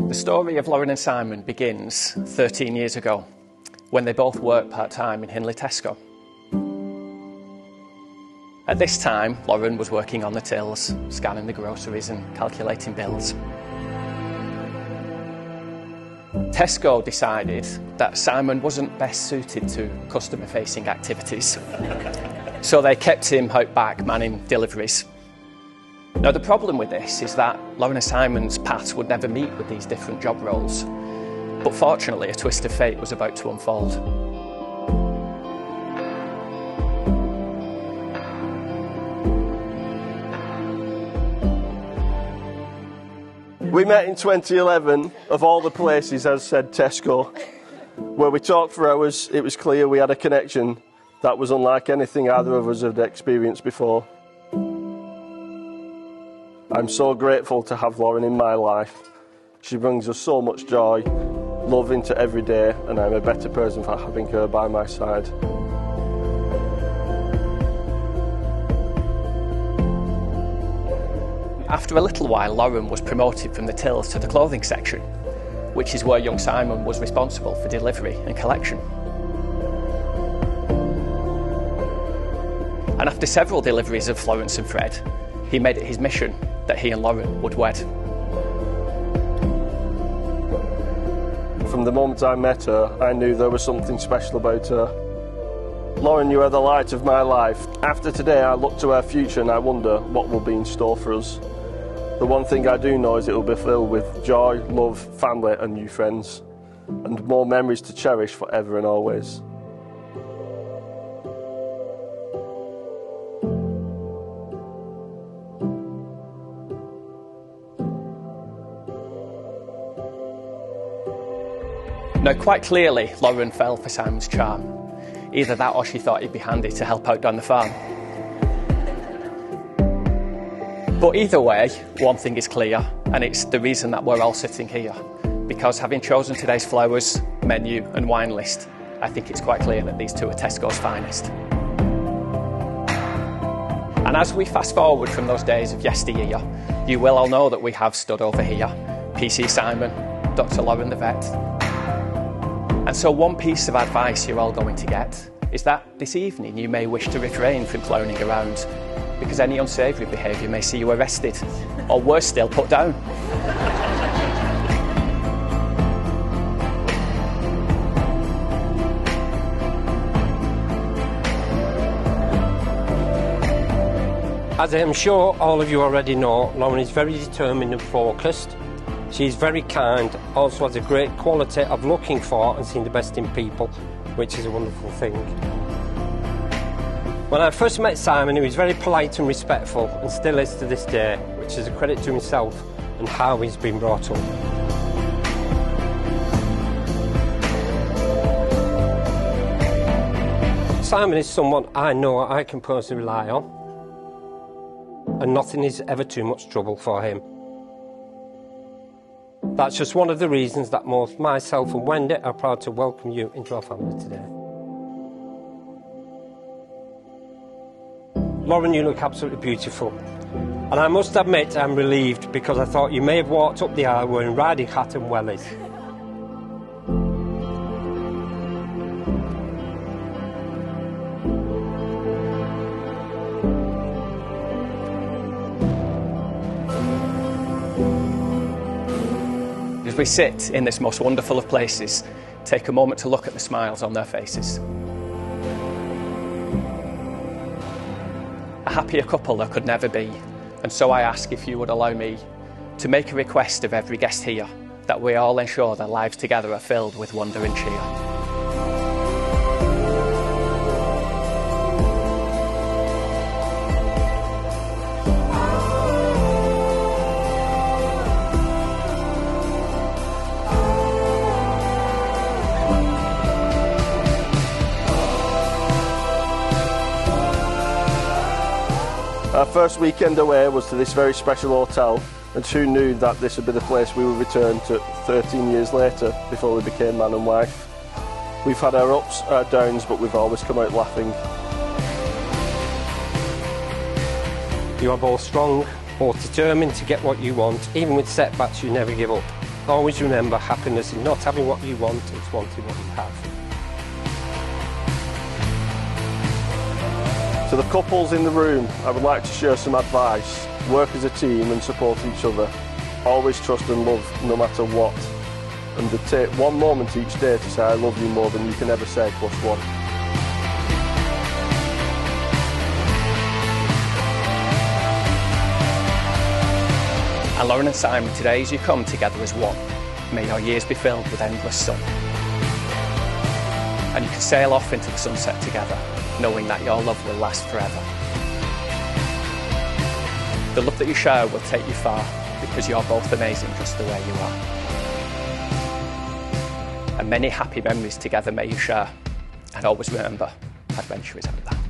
The story of Lauren and Simon begins 13 years ago, when they both worked part-time in Hindley Tesco. At this time, Lauren was working on the tills, scanning the groceries and calculating bills. Tesco decided that Simon wasn't best suited to customer-facing activities, so they kept him out back manning deliveries. Now, the problem with this is that Lauren and Simon's paths would never meet with these different job roles, but fortunately a twist of fate was about to unfold. We met in 2011, of all the places, as said, Tesco, where we talked for hours. It was clear we had a connection that was unlike anything either of us had experienced before. I'm so grateful to have Lauren in my life. She brings us so much joy, love into every day, and I'm a better person for having her by my side. After a little while, Lauren was promoted from the tills to the clothing section, which is where young Simon was responsible for delivery and collection. And after several deliveries of Florence and Fred, he made it his mission that he and Lauren would wed. From the moment I met her, I knew there was something special about her. Lauren, you are the light of my life. After today, I look to our future and I wonder what will be in store for us. The one thing I do know is it will be filled with joy, love, family and new friends, and more memories to cherish forever and always. Now, quite clearly, Lauren fell for Simon's charm. Either that or she thought he'd be handy to help out down the farm. But either way, one thing is clear, and it's the reason that we're all sitting here. Because having chosen today's flowers, menu and wine list, I think it's quite clear that these two are Tesco's finest. And as we fast forward from those days of yesteryear, you will all know that we have stood over here, PC Simon, Dr. Lauren the vet. And so one piece of advice you're all going to get is that this evening you may wish to refrain from clowning around, because any unsavoury behaviour may see you arrested, or worse still, put down. As I am sure all of you already know, Lauren is very determined and focused. She is very kind, also has a great quality of looking for and seeing the best in people, which is a wonderful thing. When I first met Simon, he was very polite and respectful, and still is to this day, which is a credit to himself and how he's been brought up. Simon is someone I know I can personally rely on, and nothing is ever too much trouble for him. That's just one of the reasons that both myself and Wendy are proud to welcome you into our family today. Lauren, you look absolutely beautiful. And I must admit I'm relieved, because I thought you may have walked up the aisle wearing riding hat and wellies. As we sit in this most wonderful of places, take a moment to look at the smiles on their faces. A happier couple there could never be, and so I ask if you would allow me to make a request of every guest here, that we all ensure their lives together are filled with wonder and cheer. Our first weekend away was to this very special hotel, and who knew that this would be the place we would return to 13 years later, before we became man and wife. We've had our ups, our downs, but we've always come out laughing. You are both strong, both determined to get what you want. Even with setbacks, you never give up. Always remember, happiness is not having what you want, it's wanting what you have. To the couples in the room, I would like to share some advice. Work as a team and support each other. Always trust and love no matter what. And take one moment each day to say I love you more than you can ever say +1. And Lauren and Simon, today as you come together as one, may your years be filled with endless sun. And you can sail off into the sunset together, knowing that your love will last forever. The love that you share will take you far, because you're both amazing just the way you are. And many happy memories together may you share. And always remember, adventure is out there.